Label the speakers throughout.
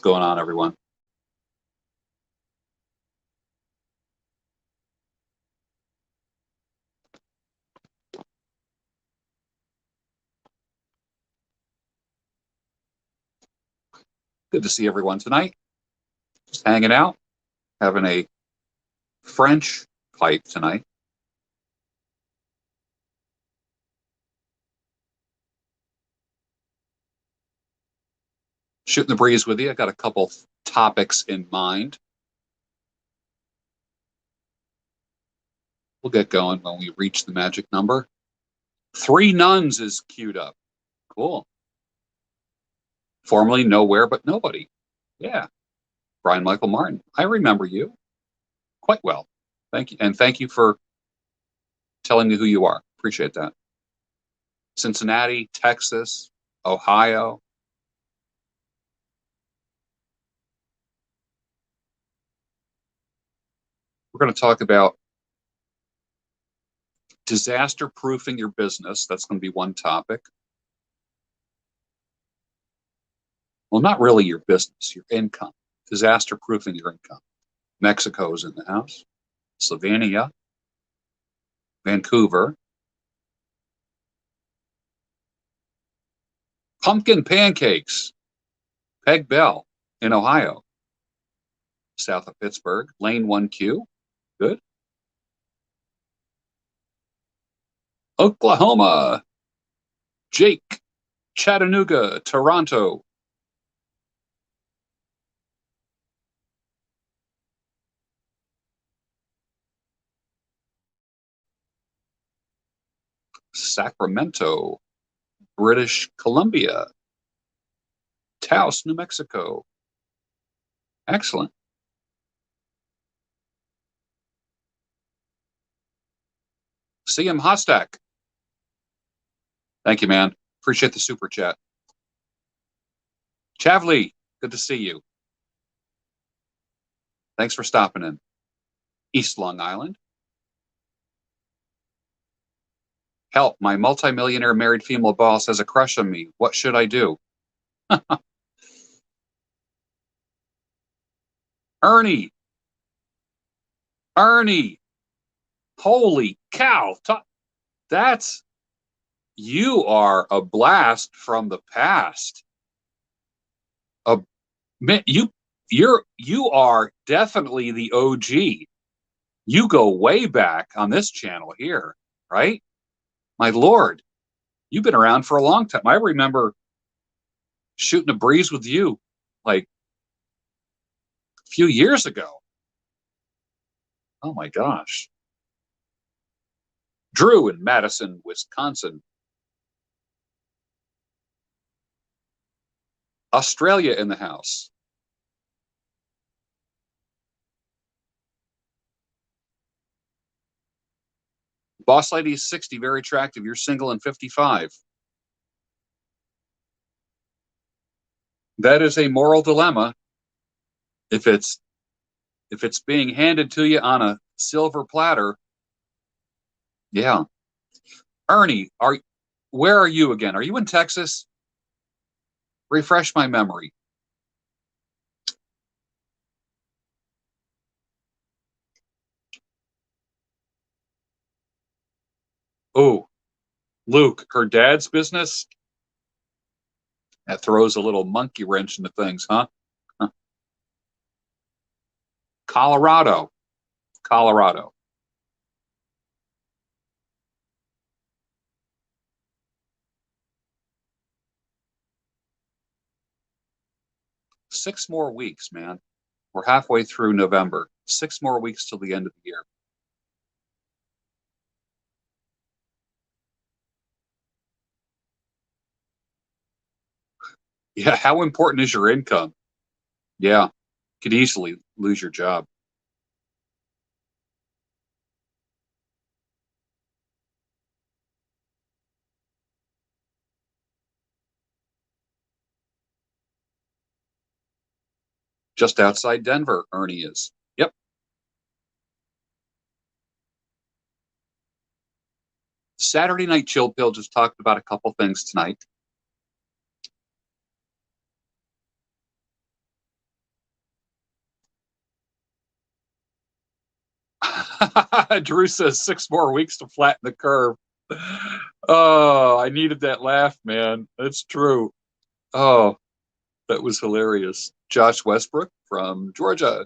Speaker 1: going on, everyone? Good to see everyone tonight. Just hanging out, having a French pipe tonight. Shooting the breeze with you. I got a couple topics in mind. We'll get going when we reach the magic number. 3 Nuns is queued up. Cool. Formerly Nowhere But Nobody. Yeah. Brian Michael Martin. I remember you quite well. Thank you. And thank you for telling me who you are. Appreciate that. Cincinnati, Texas, Ohio. We're going to talk about disaster proofing your business. That's going to be one topic. Well, not really your business, your income. Disaster proofing your income. Mexico's in the house. Slovenia. Vancouver. Pumpkin pancakes. Peg Bell in Ohio. South of Pittsburgh. Lane 1Q. Good. Oklahoma. Jake. Chattanooga. Toronto. Sacramento. British Columbia. Taos, New Mexico. Excellent. CM Hostak. Thank you, man. Appreciate the super chat. Chavley, good to see you. Thanks for stopping in. East Long Island. Help, my multimillionaire married female boss has a crush on me. What should I do? Ernie. Holy cow. You are a blast from the past. You are definitely the OG. You go way back on this channel here, right? My Lord, you've been around for a long time. I remember shooting a breeze with you like a few years ago. Oh my gosh. Drew in Madison, Wisconsin. Australia in the house. Boss lady is 60, very attractive. You're single and 55. That is a moral dilemma. If it's being handed to you on a silver platter, yeah. Ernie, where are you again? Are you in Texas? Refresh my memory. Oh, Luke, her dad's business? That throws a little monkey wrench into things, huh? Colorado. 6 more weeks, man. We're halfway through November. 6 more weeks till the end of the year. Yeah, how important is your income? Yeah, could easily lose your job. Just outside Denver, Ernie is. Yep. Saturday Night Chill Pill just talked about a couple things tonight. Drew says 6 more weeks to flatten the curve. Oh, I needed that laugh, man. That's true. Oh, that was hilarious. Josh Westbrook from Georgia.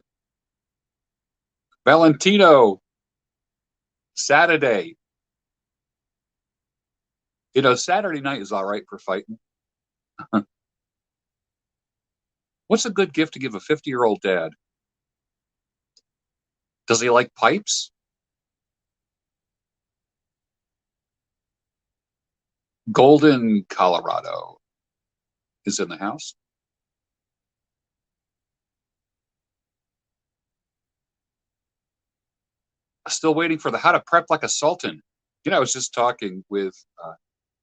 Speaker 1: Valentino, Saturday. You know, Saturday night is all right for fighting. What's a good gift to give a 50-year-old dad? Does he like pipes? Golden, Colorado is in the house. Still waiting for the how to prep like a sultan. You know, I was just talking with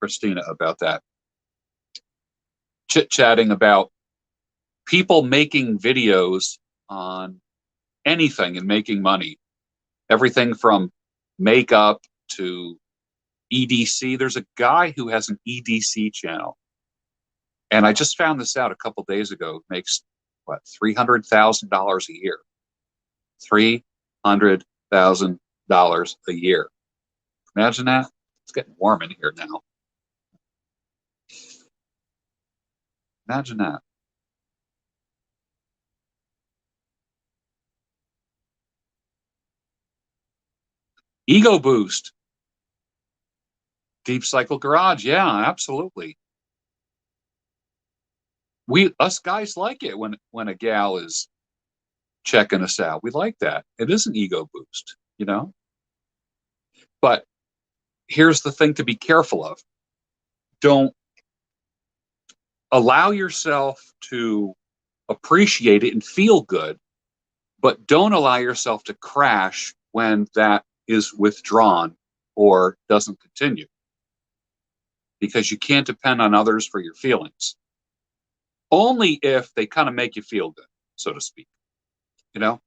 Speaker 1: Christina about that, chit-chatting about people making videos on anything and making money. Everything from makeup to EDC. There's a guy who has an EDC channel. And I just found this out a couple days ago. Makes, what, $300,000 a year. $300,000 a year. Imagine that. It's getting warm in here now. Imagine that. Ego boost. Deep Cycle Garage. Yeah, absolutely. Us guys like it when a gal is checking us out. We like that. It is an ego boost, you know? But here's the thing to be careful of. Don't allow yourself to appreciate it and feel good, but don't allow yourself to crash when that is withdrawn or doesn't continue. Because you can't depend on others for your feelings. Only if they kind of make you feel good, so to speak. You know?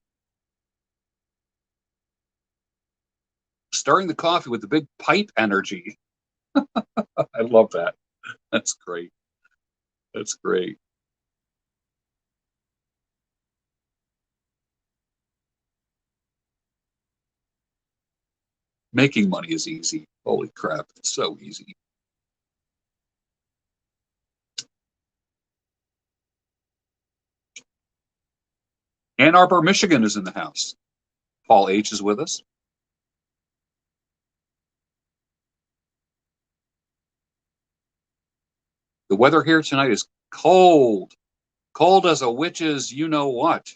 Speaker 1: Stirring the coffee with the big pipe energy. I love that. That's great. That's great. Making money is easy. Holy crap. It's so easy. Ann Arbor, Michigan is in the house. Paul H. is with us. The weather here tonight is cold. Cold as a witch's you know what.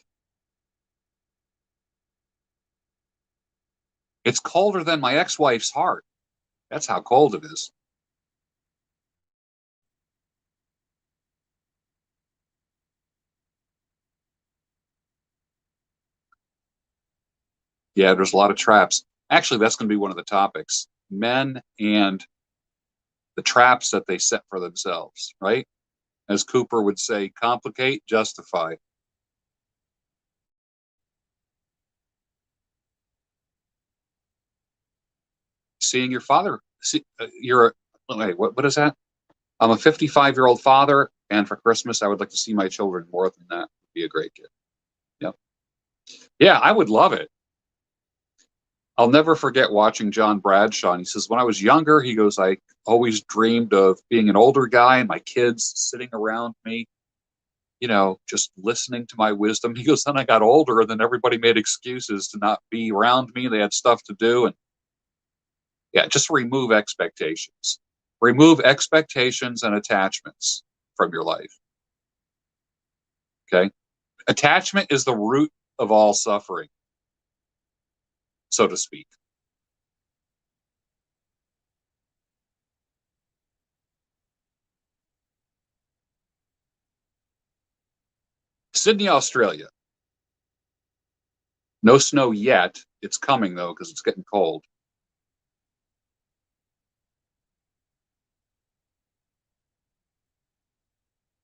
Speaker 1: It's colder than my ex-wife's heart. That's how cold it is. Yeah, there's a lot of traps. Actually, that's going to be one of the topics. Men and the traps that they set for themselves, right? As Cooper would say, complicate, justify. Seeing your father, wait, what is that? I'm a 55-year-old father, and for Christmas, I would like to see my children more than that. Would be a great gift. Yep. Yeah, I would love it. I'll never forget watching John Bradshaw. And he says, when I was younger, he goes, I always dreamed of being an older guy and my kids sitting around me, you know, just listening to my wisdom. He goes, then I got older, and then everybody made excuses to not be around me. They had stuff to do. And yeah, just remove expectations. Remove expectations and attachments from your life. Okay? Attachment is the root of all suffering, so to speak. Sydney, Australia. No snow yet. It's coming, though, because it's getting cold.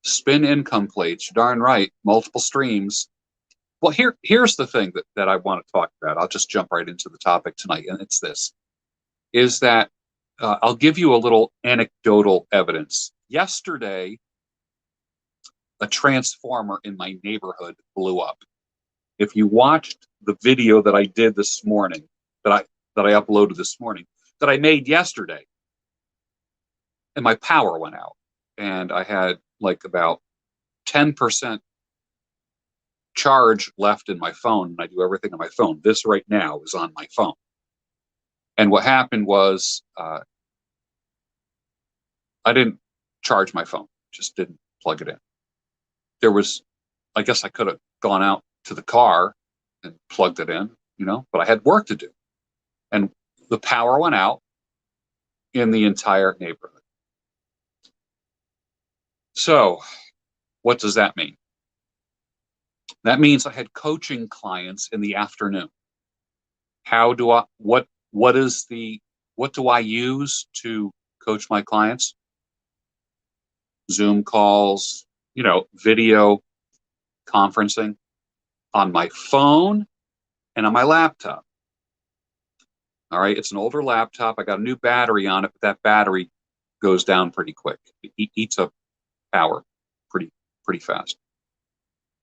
Speaker 1: Spin income plates. You're darn right. Multiple streams. Well, here's the thing that I want to talk about. I'll just jump right into the topic tonight, and it's this, is that I'll give you a little anecdotal evidence. Yesterday, a transformer in my neighborhood blew up. If you watched the video that I did this morning, that I uploaded this morning that I made yesterday, and my power went out, and I had like about 10% charge left in my phone, and I do everything on my phone. This right now is on my phone. And what happened was I didn't charge my phone, just didn't plug it in. I guess I could have gone out to the car and plugged it in, but I had work to do. And the power went out in the entire neighborhood. So what does that mean? That means I had coaching clients in the afternoon. What do I use to coach my clients? Zoom calls, video conferencing on my phone and on my laptop. All right, it's an older laptop. I got a new battery on it, but that battery goes down pretty quick. It eats up power pretty fast.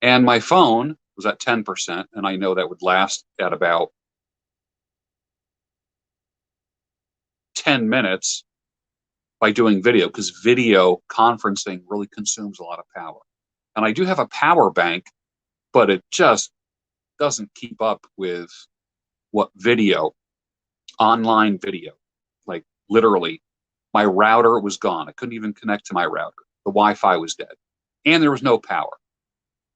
Speaker 1: And my phone was at 10%, and I know that would last at about 10 minutes by doing video, because video conferencing really consumes a lot of power. And I do have a power bank, but it just doesn't keep up with what online video, like literally my router was gone. I couldn't even connect to my router. The Wi-Fi was dead and there was no power.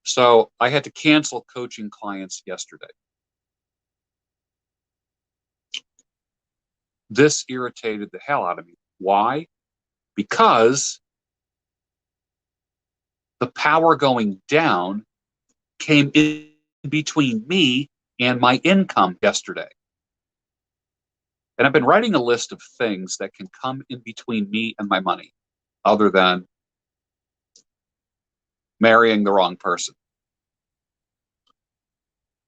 Speaker 1: So I had to cancel coaching clients yesterday. This irritated the hell out of me. Why? Because the power going down came in between me and my income yesterday. And I've been writing a list of things that can come in between me and my money, other than marrying the wrong person.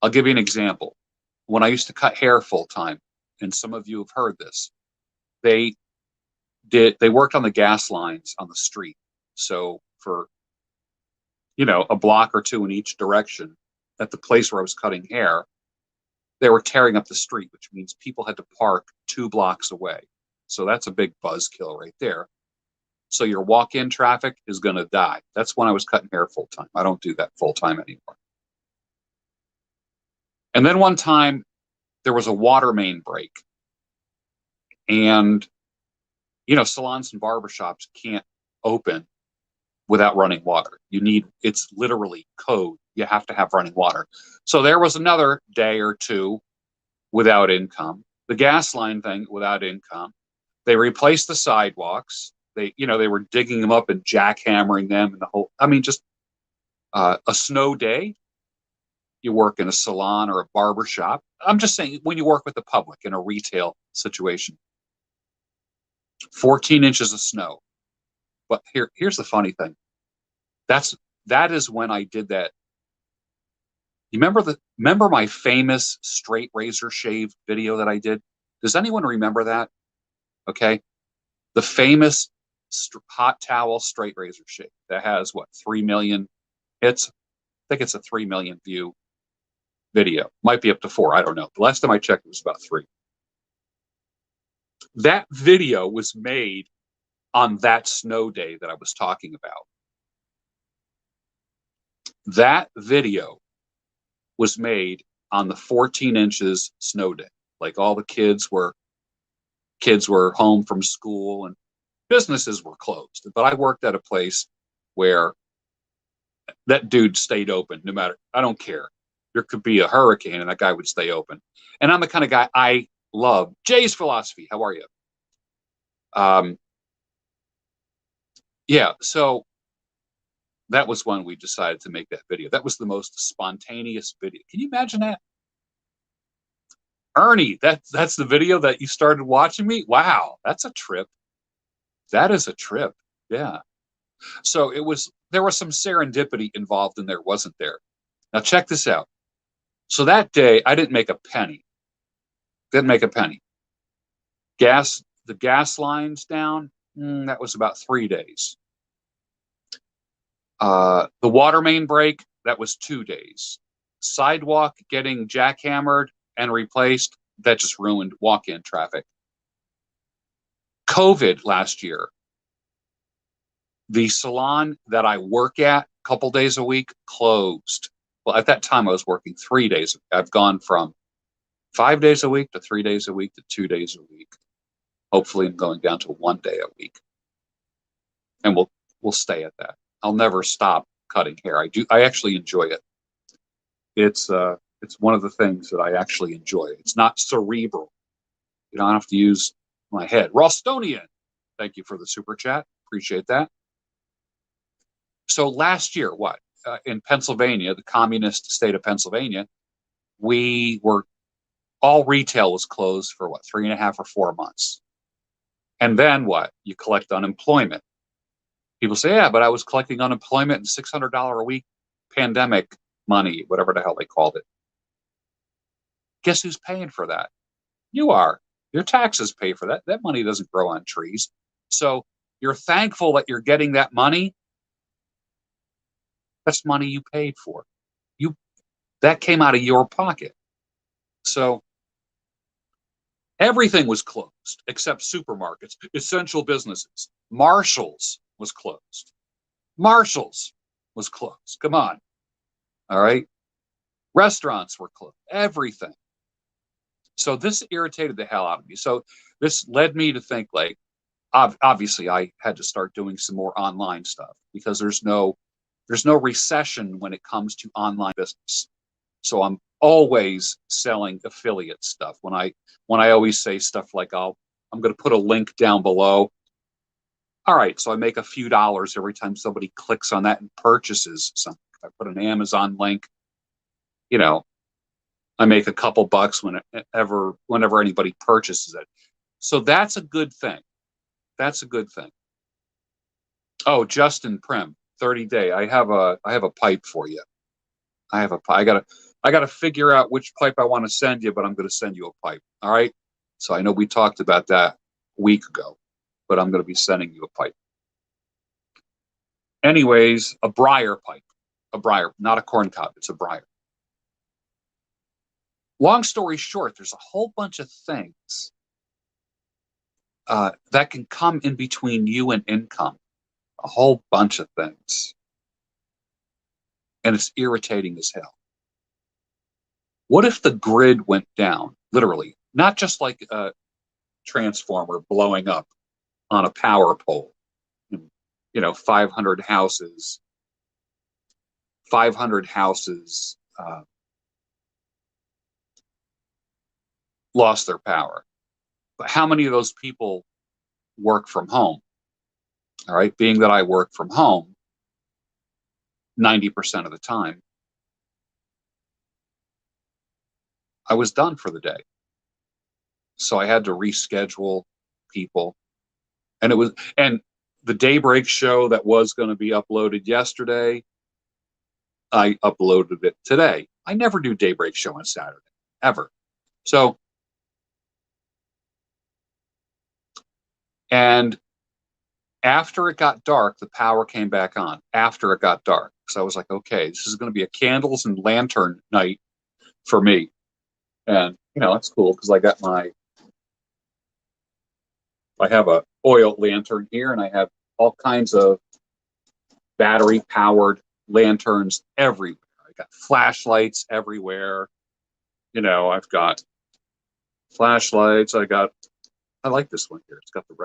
Speaker 1: I'll give you an example. When I used to cut hair full time, and some of you have heard this, they worked on the gas lines on the street. So for, a block or two in each direction at the place where I was cutting hair, they were tearing up the street, which means people had to park 2 blocks away. So that's a big buzzkill right there. So your walk-in traffic is going to die. That's when I was cutting hair full time. I don't do that full time anymore. And then one time there was a water main break. And, salons and barbershops can't open without running water. It's literally code. You have to have running water. So there was another day or two without income. The gas line thing without income. They replaced the sidewalks. They were digging them up and jackhammering them, and the whole. Just a snow day. You work in a salon or a barber shop. I'm just saying, when you work with the public in a retail situation, 14 inches of snow. But here's the funny thing. That is when I did that. You remember my famous straight razor shave video that I did? Does anyone remember that? Okay. The famous hot towel straight razor shave that has 3 million hits. I think it's a 3 million view video. Might be up to 4. I don't know. The last time I checked, it was about 3. That video was made on that snow day that I was talking about. That video was made on the 14 inches snow day. Like, all the kids were home from school and businesses were closed. But I worked at a place where that dude stayed open no matter. I don't care. There could be a hurricane and that guy would stay open. And I'm the kind of guy I love. Jay's Philosophy. How are you? Yeah. So that was when we decided to make that video. That was the most spontaneous video. Can you imagine that? Ernie, that's the video that you started watching me? Wow, that's a trip. That is a trip. Yeah. So there was some serendipity involved in there, wasn't there? Now check this out. So that day I didn't make a penny. Didn't make a penny. The gas lines down, that was about 3 days. The water main break, that was 2 days. Sidewalk getting jackhammered and replaced, that just ruined walk-in traffic. COVID last year, the salon that I work at a couple days a week closed. Well, at that time I was working 3 days. I've gone from 5 days a week to 3 days a week to 2 days a week. Hopefully I'm going down to 1 day a week. And we'll stay at that. I'll never stop cutting hair. I actually enjoy it. It's one of the things that I actually enjoy. It's not cerebral. You don't have to use my head. Rostonian, thank you for the super chat. Appreciate that. So last year, in Pennsylvania, the communist state of Pennsylvania, all retail was closed for 3.5 or 4 months. And then what? You collect unemployment. People say, yeah, but I was collecting unemployment and $600 a week pandemic money, whatever the hell they called it. Guess who's paying for that? You are. Your taxes pay for that. That money doesn't grow on trees. So you're thankful that you're getting that money. That's money you paid for. That came out of your pocket. So everything was closed except supermarkets, essential businesses. Marshall's was closed. Marshall's was closed. Come on. All right. Restaurants were closed. Everything. So this irritated the hell out of me. So this led me to think, like, obviously I had to start doing some more online stuff because there's no recession when it comes to online business. So I'm always selling affiliate stuff. When I always say stuff like I'm going to put a link down below. All right, so I make a few dollars every time somebody clicks on that and purchases something. If I put an Amazon link, I make a couple bucks whenever anybody purchases it. So that's a good thing. That's a good thing. Oh, Justin Prim, 30-day. I have a pipe for you. I gotta figure out which pipe I want to send you, but I'm going to send you a pipe. All right. So I know we talked about that a week ago, but I'm going to be sending you a pipe. Anyways, a Briar pipe, not a corn cob. It's a Briar. Long story short, there's a whole bunch of things that can come in between you and income. A whole bunch of things. And it's irritating as hell. What if the grid went down, literally, not just like a transformer blowing up on a power pole, 500 houses lost their power. But how many of those people work from home? All right, being that I work from home 90% of the time, I was done for the day. So I had to reschedule people. And the Daybreak show that was going to be uploaded yesterday, I uploaded it today. I never do Daybreak show on Saturday, ever. So, and after it got dark, the power came back on after it got dark. So I was like, okay, this is going to be a candles and lantern night for me. And, it's cool because I have a oil lantern here, and I have all kinds of battery-powered lanterns everywhere. I got flashlights everywhere. I've got flashlights. I like this one here. It's got the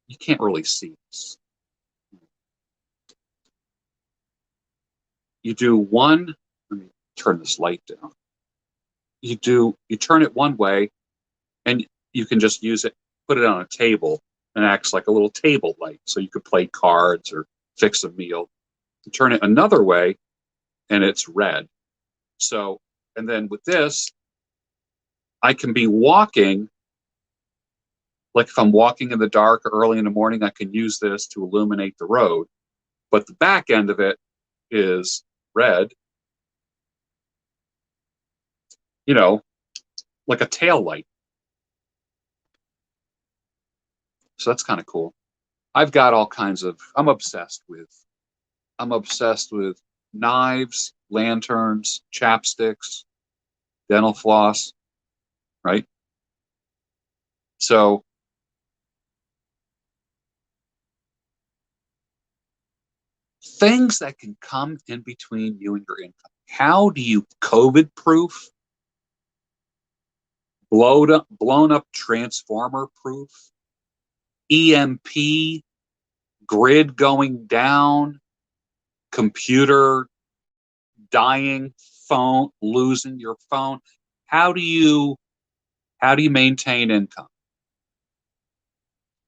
Speaker 1: you can't really see this. You do one. Let me turn this light down. You turn it one way, and you can just use it, put it on a table, and it acts like a little table light. So you could play cards or fix a meal. You turn it another way, and it's red. So, and then with this, I can be walking. Like if I'm walking in the dark or early in the morning, I can use this to illuminate the road. But the back end of it is red, like a tail light. So that's kind of cool. I've got all kinds of, I'm obsessed with knives, lanterns, chapsticks, dental floss, right? So things that can come in between you and your income. How do you COVID proof, blown up transformer proof, EMP, grid going down, computer dying, phone, losing your phone? How do you maintain income?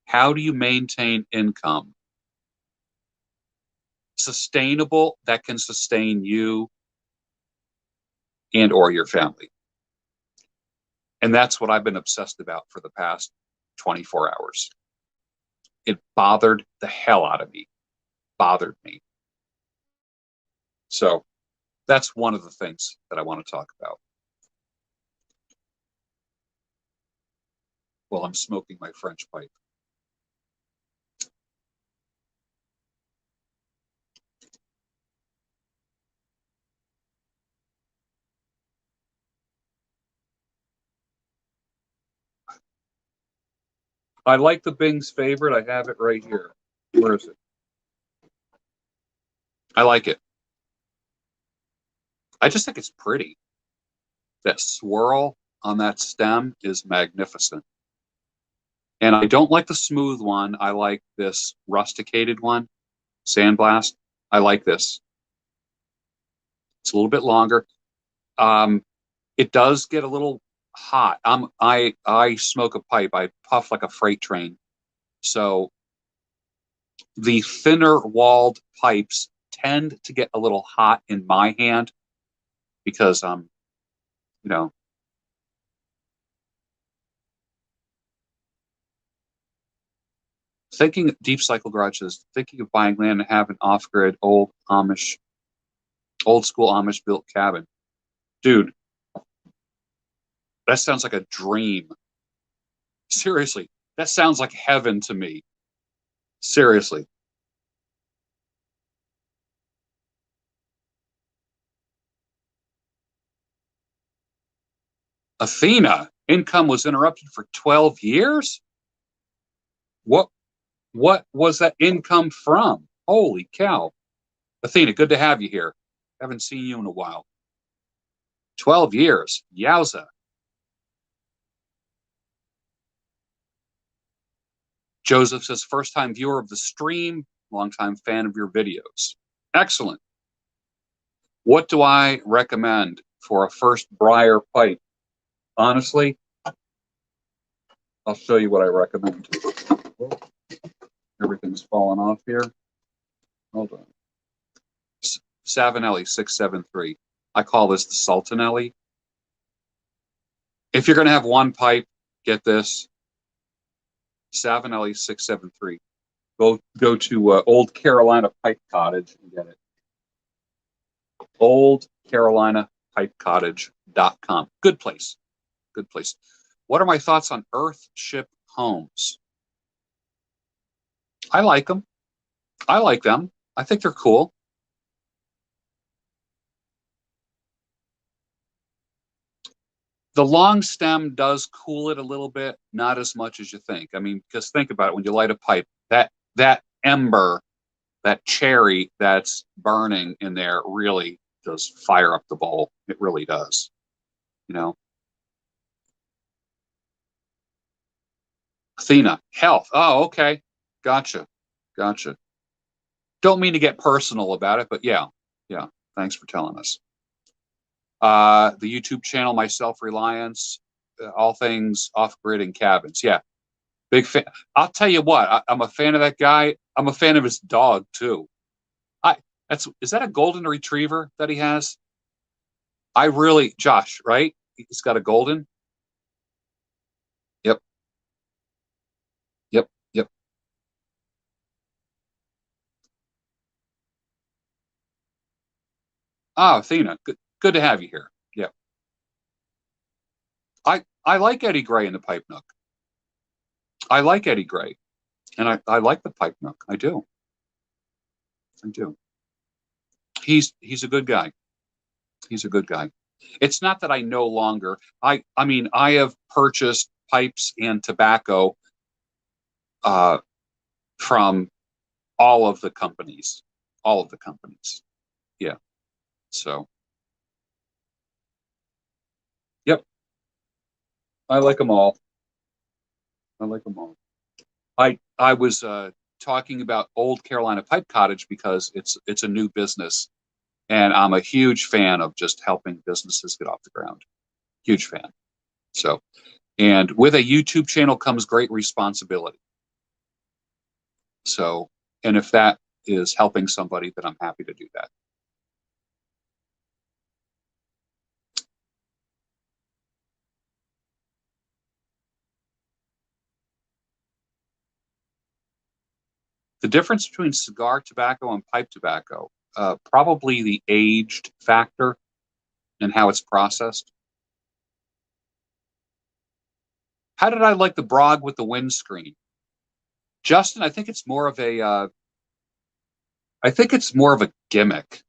Speaker 1: How do you maintain income sustainable that can sustain you and or your family? And that's what I've been obsessed about for the past 24 hours. It bothered the hell out of me. Bothered me. So that's one of the things that I want to talk about. While I'm smoking my French pipe. I like the Bing's favorite. I have it right here. Where is it? I like it. I just think it's pretty. That swirl on that stem is magnificent. And I don't like the smooth one. I like this rusticated one, Sandblast. I like this. It's a little bit longer. It does get a little hot. I smoke a pipe. I puff like a freight train. So the thinner walled pipes tend to get a little hot in my hand because thinking Deep Cycle Garage is thinking of buying land and have an off-grid old school Amish built cabin. Dude, that sounds like a dream. Seriously, that sounds like heaven to me. Seriously. Athena, income was interrupted for 12 years? What was that income from? Holy cow. Athena, good to have you here. Haven't seen you in a while. 12 years. Yowza. Joseph says, first time viewer of the stream, longtime fan of your videos. Excellent. What do I recommend for a first Briar pipe? Honestly, I'll show you what I recommend. Everything's falling off here. Hold on. Savinelli 673. I call this the Sultanelli. If you're going to have one pipe, get this. Savinelli 673. Go to Old Carolina Pipe Cottage and get it. oldcarolinapipecottage.com. Good place. Good place. What are my thoughts on Earthship homes? I like them. I like them. I think they're cool. The long stem does cool it a little bit, not as much as you think. I mean, because think about it, when you light a pipe, that ember, that cherry that's burning in there really does fire up the bowl. It really does. You know. Athena, health. Oh, okay. Gotcha. Gotcha. Don't mean to get personal about it, but yeah. Thanks for telling us. The YouTube channel, My Self-Reliance, all things off-grid and cabins. Yeah, big fan. I'll tell you what, I'm a fan of that guy. I'm a fan of his dog too. Is that a golden retriever that he has? Josh, right? He's got a golden. Yep. Yep. Yep. Oh, Athena, good to have you here. Yep. I like Eddie Gray in the Pipe Nook. I like Eddie Gray, and I like the Pipe Nook. I do. I do. He's a good guy. He's a good guy. It's not that I no longer. I mean, I have purchased pipes and tobacco from all of the companies. All of the companies. Yeah. So, yep. I like them all. I like them all. I was talking about Old Carolina Pipe Cottage because it's a new business, and I'm a huge fan of just helping businesses get off the ground. Huge fan. So, and with a YouTube channel comes great responsibility. So, and if that is helping somebody, then I'm happy to do that. The difference between cigar tobacco and pipe tobacco, probably the aged factor and how it's processed. How did I like the Brog with the windscreen? Justin, I think it's more of a gimmick.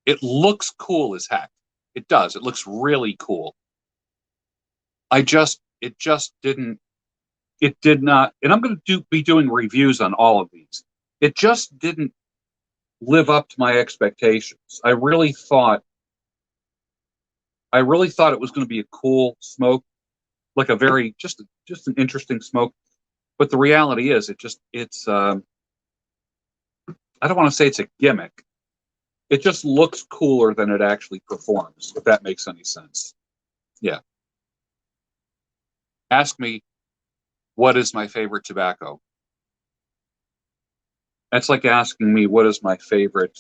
Speaker 1: It looks cool as heck. It does. It looks really cool. It just didn't, it did not, and I'm going to be doing reviews on all of these. It just didn't live up to my expectations. I really thought it was going to be a cool smoke, like a very, just an interesting smoke. But the reality is, I don't want to say it's a gimmick. It just looks cooler than it actually performs, if that makes any sense. Yeah. Ask me, what is my favorite tobacco? That's like asking me, what is my favorite,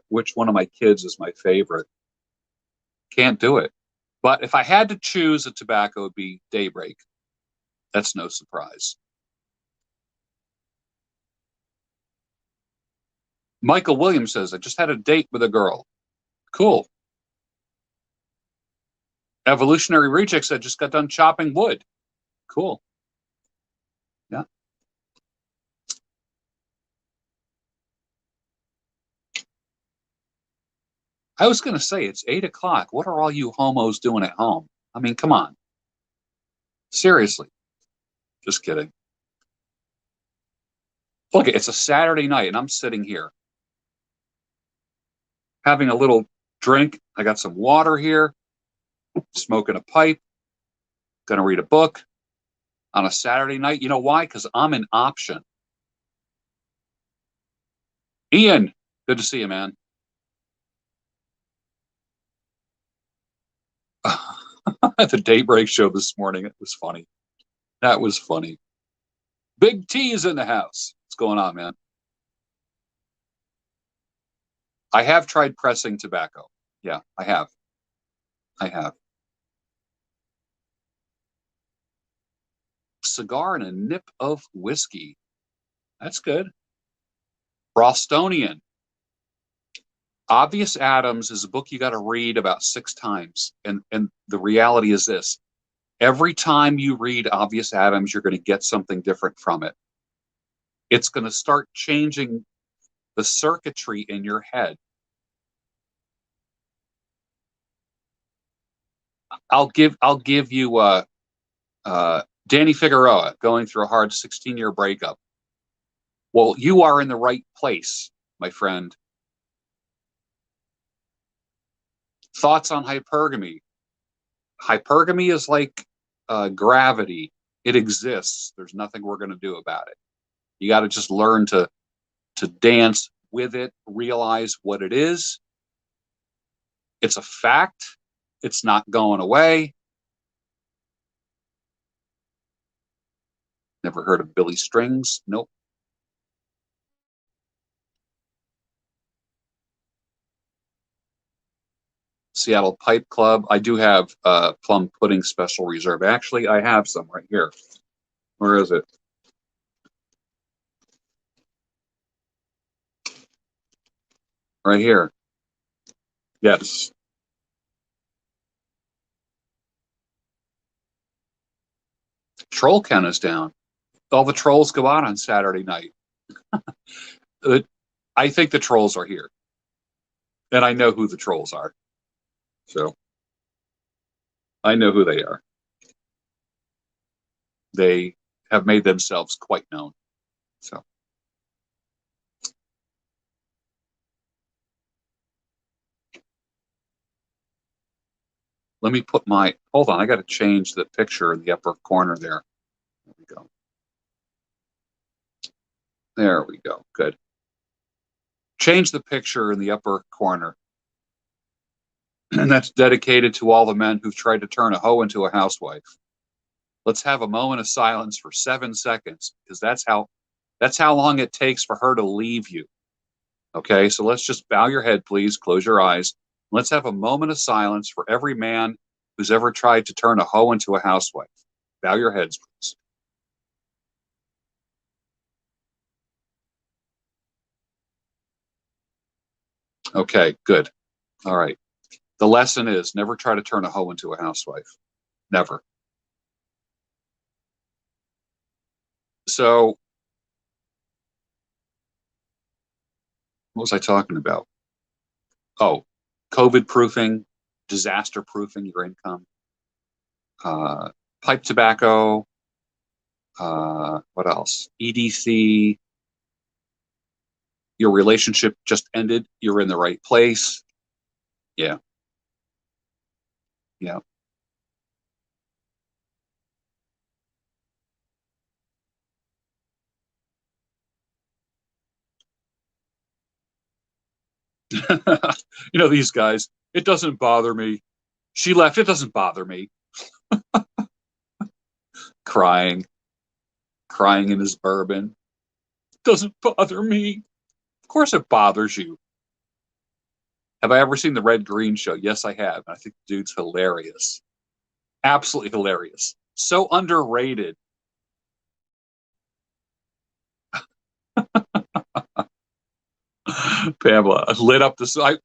Speaker 1: which one of my kids is my favorite? Can't do it. But if I had to choose a tobacco, it would be Daybreak. That's no surprise. Michael Williams says, I just had a date with a girl. Cool. Evolutionary Reject said, just got done chopping wood. Cool. Yeah. I was going to say, it's 8 o'clock. What are all you homos doing at home? I mean, come on. Seriously. Just kidding. Look, it's a Saturday night, and I'm sitting here having a little drink. I got some water here, smoking a pipe, going to read a book on a Saturday night. You know why? Because I'm an option. Ian, good to see you, man. The Daybreak show this morning, it was funny. That was funny. Big T is in the house. What's going on, man? I have tried pressing tobacco. Yeah, I have. I have. Cigar and a nip of whiskey. That's good. Bostonian. Obvious Adams is a book you got to read about 6 times. And the reality is this. Every time you read Obvious Adams, you're going to get something different from it. It's going to start changing the circuitry in your head. I'll give you Danny Figueroa going through a hard 16-year breakup. Well, you are in the right place, my friend. Thoughts on hypergamy? Hypergamy is like gravity. It exists. There's nothing we're going to do about it. You got to just learn to dance with it, realize what it is. It's a fact. It's not going away. Never heard of Billy Strings? Nope. Seattle Pipe Club. I do have plum pudding special reserve. Actually, I have some right here. Where is it? Right here. Yes. Troll count is down. All the trolls go out on Saturday night. I think the trolls are here. And I know who the trolls are. So I know who they are. They have made themselves quite known. So let me put my, hold on, I got to change the picture in the upper corner there. There we go. There we go. Good. Change the picture in the upper corner. And that's dedicated to all the men who've tried to turn a hoe into a housewife. Let's have a moment of silence for 7 seconds, because that's how long it takes for her to leave you. Okay, so let's just bow your head, please. Close your eyes. Let's have a moment of silence for every man who's ever tried to turn a hoe into a housewife. Bow your heads, please. Okay, good. All right. The lesson is never try to turn a hoe into a housewife. Never. So, what was I talking about? Oh, COVID proofing, disaster proofing your income, uh, pipe tobacco, what else? EDC, your relationship just ended, you're in the right place. Yeah, yeah. These guys, it doesn't bother me. She left, it doesn't bother me. Crying, crying in his bourbon. Doesn't bother me. Of course it bothers you. Have I ever seen the Red Green Show? Yes, I have. I think the dude's hilarious. Absolutely hilarious. So underrated. Pamela lit up the site.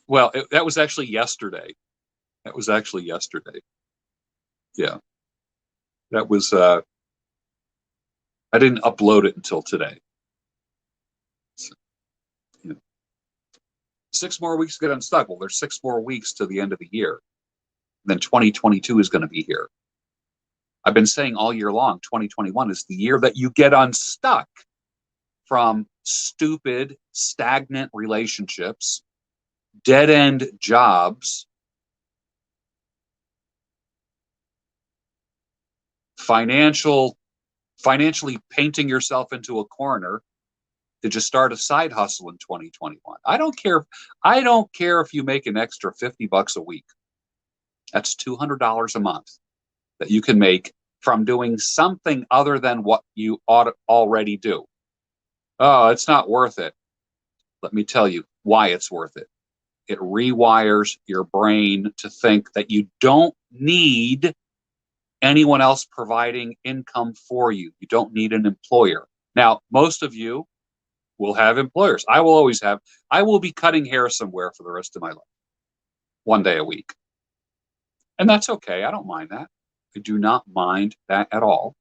Speaker 1: Well, that was actually yesterday. That was actually yesterday. Yeah, that was. I didn't upload it until today. So, you know, 6 more weeks to get unstuck. Well, there's 6 more weeks to the end of the year. Then 2022 is going to be here. I've been saying all year long, 2021 is the year that you get unstuck from stupid, stagnant relationships, dead end jobs, financially painting yourself into a corner to just start a side hustle in 2021. I don't care. I don't care if you make an extra $50 a week. That's $200 a month that you can make from doing something other than what you ought to already do. Oh, it's not worth it. Let me tell you why it's worth it. It rewires your brain to think that you don't need anyone else providing income for you. You don't need an employer. Now, most of you will have employers. I will always have. I will be cutting hair somewhere for the rest of my life, 1 day a week. And that's okay. I don't mind that. I do not mind that at all.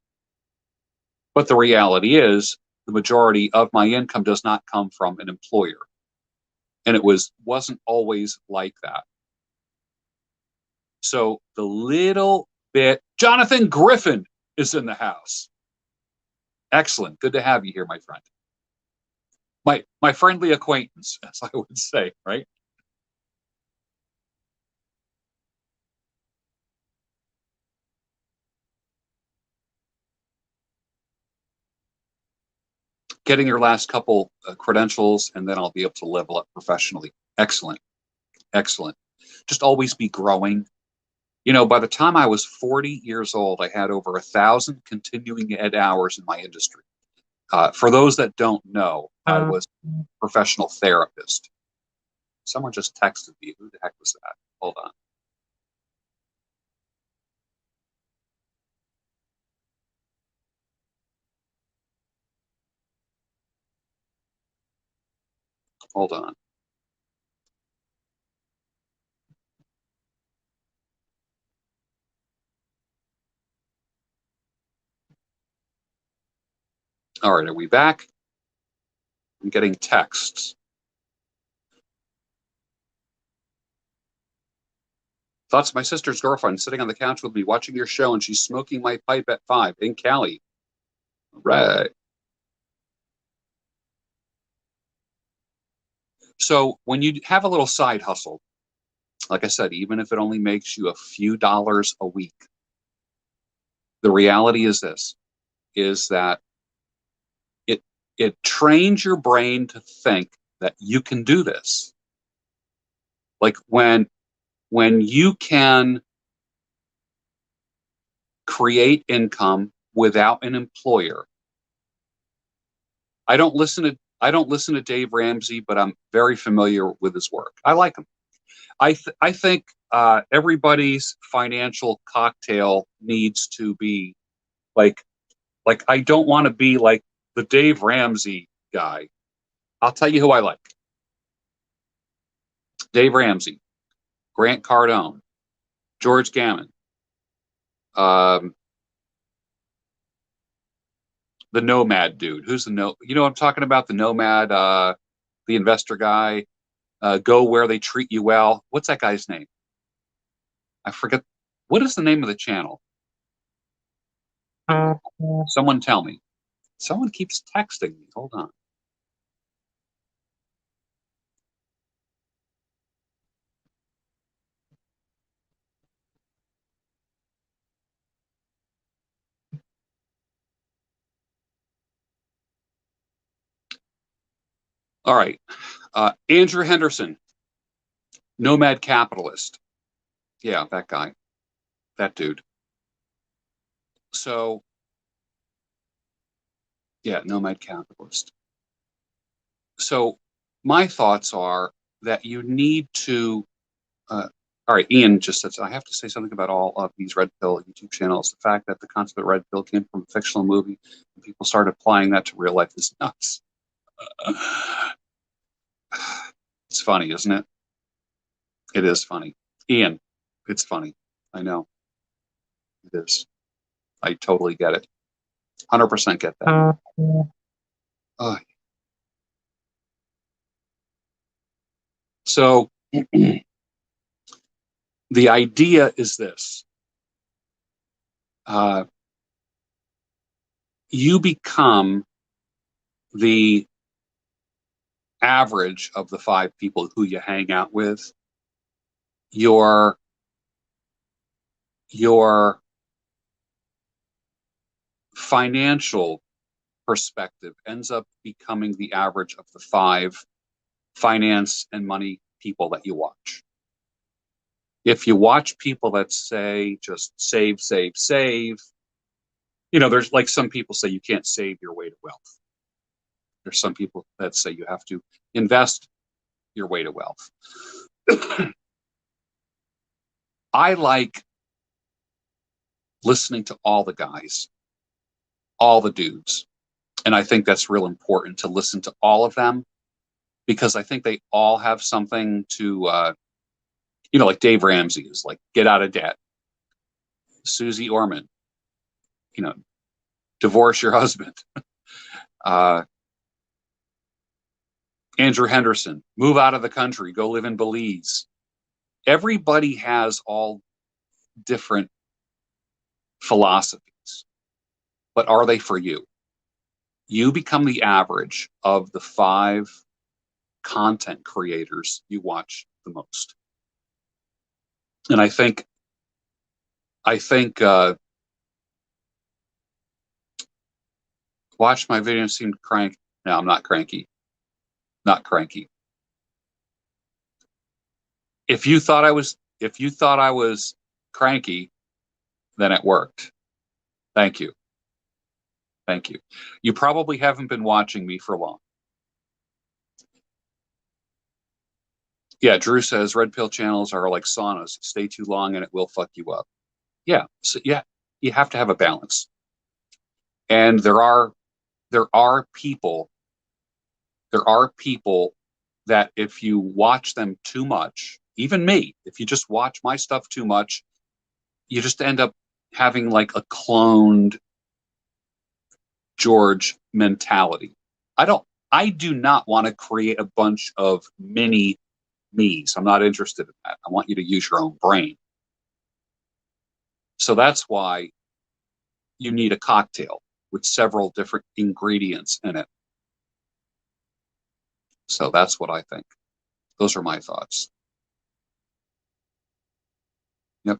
Speaker 1: But the reality is, the majority of my income does not come from an employer. And it wasn't always like that. So the little bit, Jonathan Griffin is in the house. Excellent. Good to have you here, my friend. My friendly acquaintance, as I would say, right? Getting your last couple credentials, and then I'll be able to level up professionally. Excellent. Excellent. Just always be growing. By the time I was 40 years old, I had over 1,000 continuing ed hours in my industry. For those that don't know, I was a professional therapist. Someone just texted me. Who the heck was that? Hold on. Hold on. All right, are we back? I'm getting texts. Thoughts of my sister's girlfriend sitting on the couch with me watching your show, and she's smoking my pipe at 5 in Cali. Right. So when you have a little side hustle, like I said, even if it only makes you a few dollars a week, the reality is this, is that it trains your brain to think that you can do this. Like when you can create income without an employer. I don't listen to Dave Ramsey, but I'm very familiar with his work. I like him. I think everybody's financial cocktail needs to be like I don't want to be like the Dave Ramsey guy. I'll tell you who I like. Dave Ramsey, Grant Cardone, George Gammon, the Nomad dude. Who's the You know what I'm talking about? The Nomad, the investor guy. Go where they treat you well. What's that guy's name? I forget. What is the name of the channel? Someone tell me. Someone keeps texting me. Hold on. All right. Andrew Henderson, Nomad Capitalist. Yeah, that guy. That dude. So, yeah, Nomad Capitalist. So, my thoughts are that you need to. All right, Ian just says, I have to say something about all of these Red Pill YouTube channels. The fact that the concept of Red Pill came from a fictional movie and people started applying that to real life is nuts. It's funny, isn't it? It is funny. Ian, it's funny. I know. It is. I totally get it. 100% get that. Uh, so the idea is this. You become the average of the 5 people who you hang out with. Your financial perspective ends up becoming the average of the 5 finance and money people that you watch. If you watch people that say just save, save, save, there's like some people say you can't save your way to wealth. There's some people that say you have to invest your way to wealth. I like listening to all the guys, all the dudes. And I think that's real important to listen to all of them because I think they all have something to, like Dave Ramsey is like, get out of debt. Susie Orman, divorce your husband. Andrew Henderson, move out of the country, go live in Belize. Everybody has all different philosophies, but are they for you? You become the average of the 5 content creators you watch the most. And I think watch my video and seem cranky. No, I'm not cranky. Not cranky. If you thought I was cranky, then it worked. Thank you. Thank you. You probably haven't been watching me for long. Yeah, Drew says red pill channels are like saunas. Stay too long and it will fuck you up. Yeah, so yeah, you have to have a balance. And there are people that if you watch them too much, even me, if you just watch my stuff too much, you just end up having like a cloned George mentality. I do not want to create a bunch of mini me's. I'm not interested in that. I want you to use your own brain. So that's why you need a cocktail with several different ingredients in it. So that's what I think. Those are my thoughts. Yep.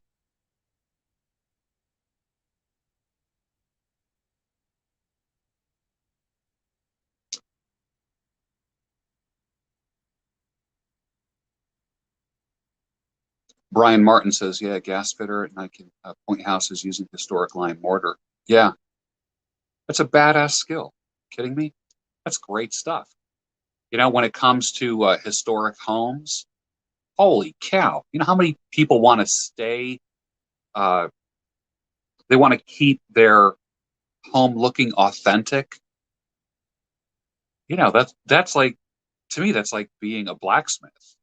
Speaker 1: Brian Martin says, yeah, gas fitter, and I can point houses using historic lime mortar. Yeah, that's a badass skill. Kidding me? That's great stuff. You know, when it comes to historic homes, holy cow! You know how many people want to stay? Uh, they want to keep their home looking authentic. You know, that's like, to me, that's like being a blacksmith.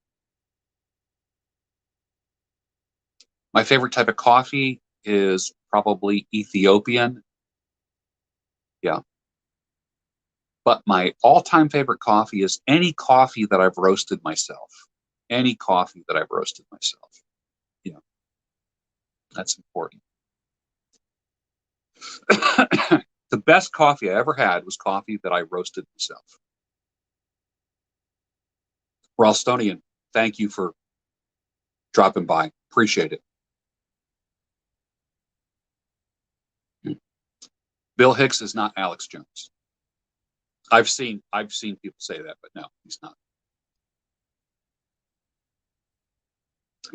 Speaker 1: My favorite type of coffee is probably Ethiopian. Yeah. But my all-time favorite coffee is any coffee that I've roasted myself. Any coffee that I've roasted myself. Yeah, that's important. The best coffee I ever had was coffee that I roasted myself. Ralstonian, thank you for dropping by. Appreciate it. Bill Hicks is not Alex Jones. I've seen people say that, but no, he's not.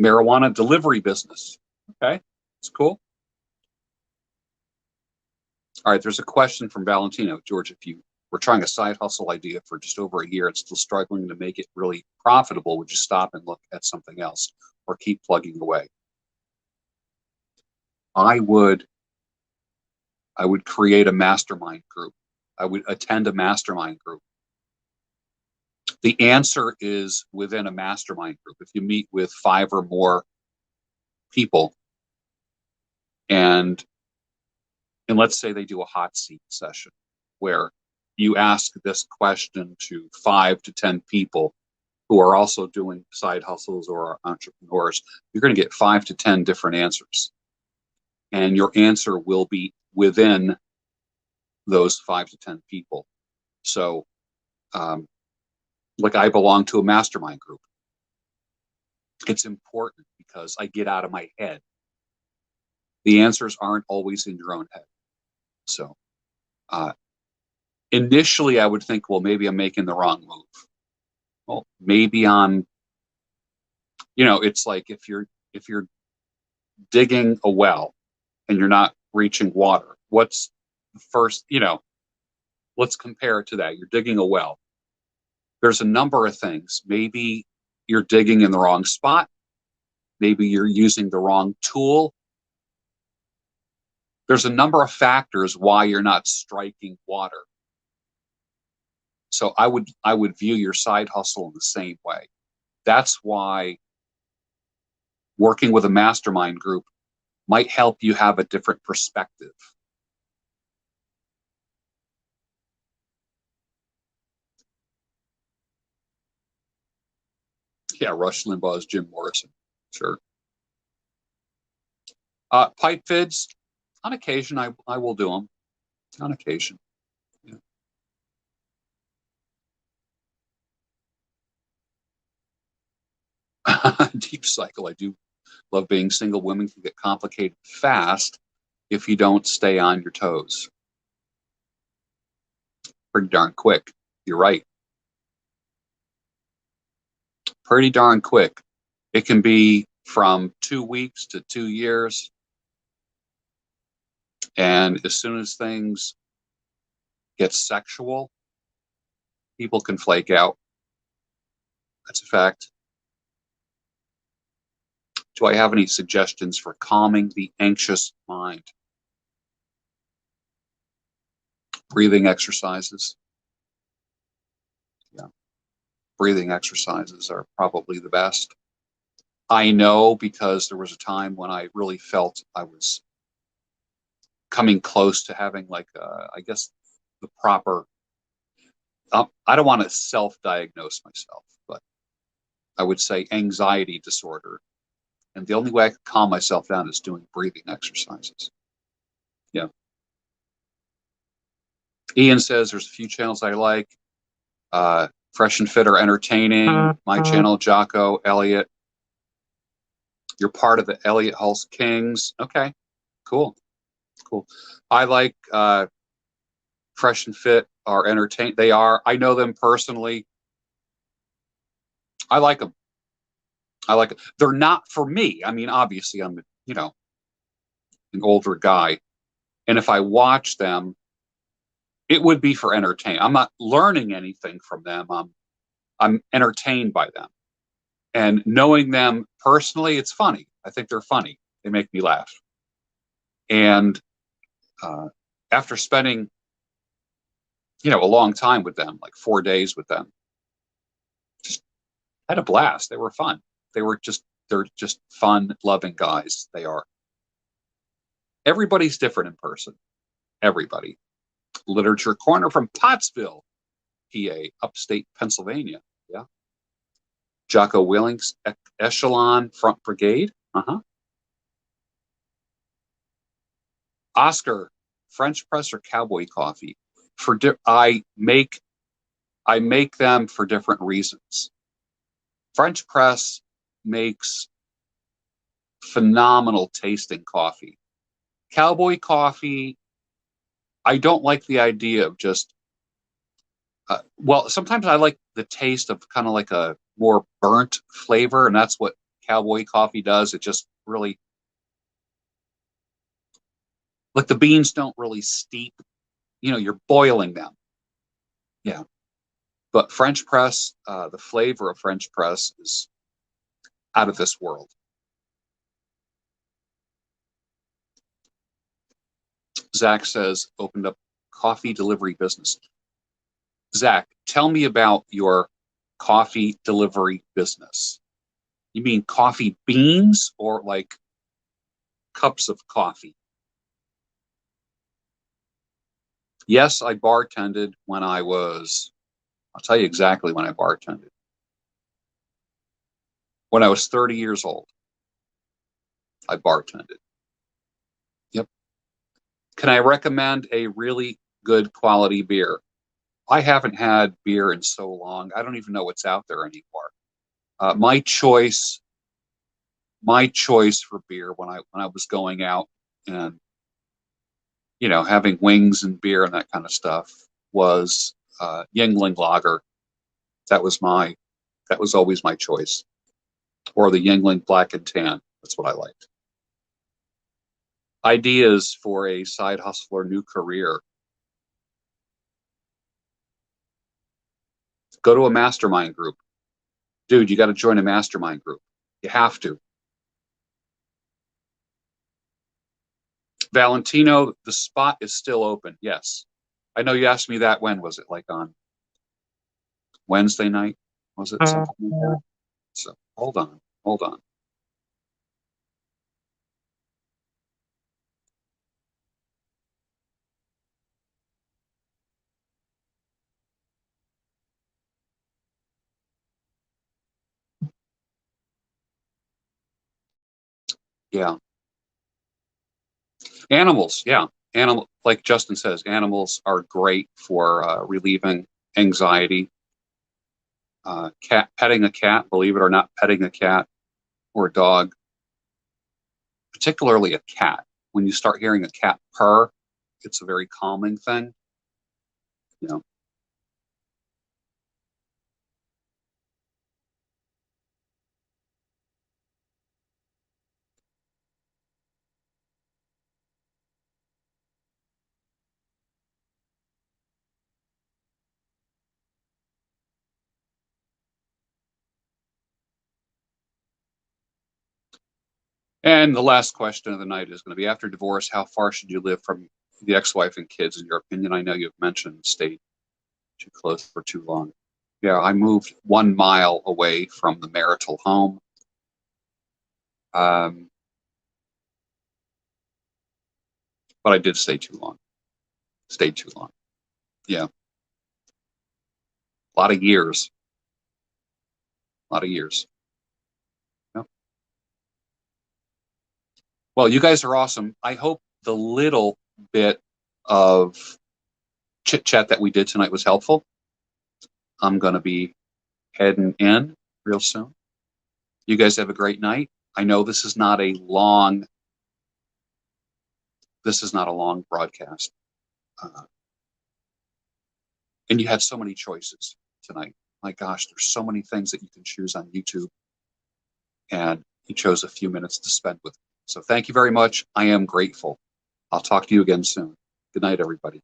Speaker 1: Marijuana delivery business. Okay, it's cool. All right, there's a question from Valentino. George, if you were trying a side hustle idea for just over a year and still struggling to make it really profitable, would you stop and look at something else or keep plugging away? I would create a mastermind group. I would attend a mastermind group. The answer is within a mastermind group. If you meet with 5 or more people and let's say they do a hot seat session where you ask this question to 5 to 10 people who are also doing side hustles or are entrepreneurs, you're going to get 5 to 10 different answers. And your answer will be within those 5 to 10 people. So, like I belong to a mastermind group. It's important because I get out of my head. The answers aren't always in your own head. So, initially I would think, well, maybe I'm making the wrong move. Well, maybe I'm, it's like if you're digging a well and you're not reaching water, what's the first, let's compare it to that. You're digging a well. There's a number of things. Maybe you're digging in the wrong spot. Maybe you're using the wrong tool. There's a number of factors why you're not striking water. So I would view your side hustle in the same way. That's why working with a mastermind group might help you have a different perspective. Yeah, Rush Limbaugh's Jim Morrison. Sure. Pipe vids, on occasion, I will do them. On occasion. Yeah. Deep cycle. I do love being single. Women can get complicated fast if you don't stay on your toes. Pretty darn quick. You're right. Pretty darn quick. It can be from 2 weeks to 2 years. And as soon as things get sexual, people can flake out. That's a fact. Do I have any suggestions for calming the anxious mind? Breathing exercises. Yeah. Breathing exercises are probably the best. I know because there was a time when I really felt I was coming close to having I guess the proper, I don't want to self-diagnose myself, but I would say anxiety disorder. And the only way I can calm myself down is doing breathing exercises. Yeah. Ian says there's a few channels I like. Fresh and Fit are entertaining. My channel, Jocko, Elliot. You're part of the Elliot Hulse Kings. Okay, cool. Cool. I like Fresh and Fit are entertaining. They are. I know them personally. I like them. I like it. They're not for me. I mean, obviously, I'm, an older guy. And if I watch them, it would be for entertainment. I'm not learning anything from them. I'm entertained by them. And knowing them personally, it's funny. I think they're funny. They make me laugh. And after spending, a long time with them, like 4 days with them, just had a blast. They were fun. They're just fun, loving guys. They are. Everybody's different in person. Everybody. Literature Corner from Pottsville, PA, upstate Pennsylvania. Yeah. Jocko Willings, Echelon Front Brigade. Oscar, French press or cowboy coffee? I make them for different reasons. French press makes phenomenal tasting coffee. Cowboy coffee, I don't like the idea of just, sometimes I like the taste of kind of like a more burnt flavor, and that's what cowboy coffee does. It just really, like the beans don't really steep, you're boiling them. Yeah. But French press, the flavor of French press is out of this world. Zach says, opened up coffee delivery business. Zach, tell me about your coffee delivery business. You mean coffee beans or like cups of coffee? Yes, I bartended when I'll tell you exactly when I bartended. When I was 30 years old, I bartended. Yep. Can I recommend a really good quality beer? I haven't had beer in so long. I don't even know what's out there anymore. My choice for beer when I was going out and having wings and beer and that kind of stuff was Yingling Lager. That was always my choice, or the Yingling Black and Tan. That's what I liked. Ideas for a side hustle or new career. Go to a mastermind group. Dude, you got to join a mastermind group. You have to. Valentino, the spot is still open. Yes. I know you asked me that. When was it? Like on Wednesday night? Was it something like that? So hold on. Yeah. Animals. Yeah. Like Justin says, animals are great for relieving anxiety. Petting a cat, believe it or not, petting a cat or a dog, particularly a cat. When you start hearing a cat purr, it's a very calming thing. You know. And the last question of the night is going to be, after divorce, how far should you live from the ex-wife and kids, in your opinion? I know you've mentioned stay too close for too long. Yeah, I moved 1 mile away from the marital home. But I did stay too long. Stayed too long. Yeah. A lot of years. A lot of years. Yep. Well, you guys are awesome. I hope the little bit of chit chat that we did tonight was helpful. I'm going to be heading in real soon. You guys have a great night. I know this is not a long broadcast. And you had so many choices tonight. My gosh, there's so many things that you can choose on YouTube. And you chose a few minutes to spend with me. So thank you very much. I am grateful. I'll talk to you again soon. Good night, everybody.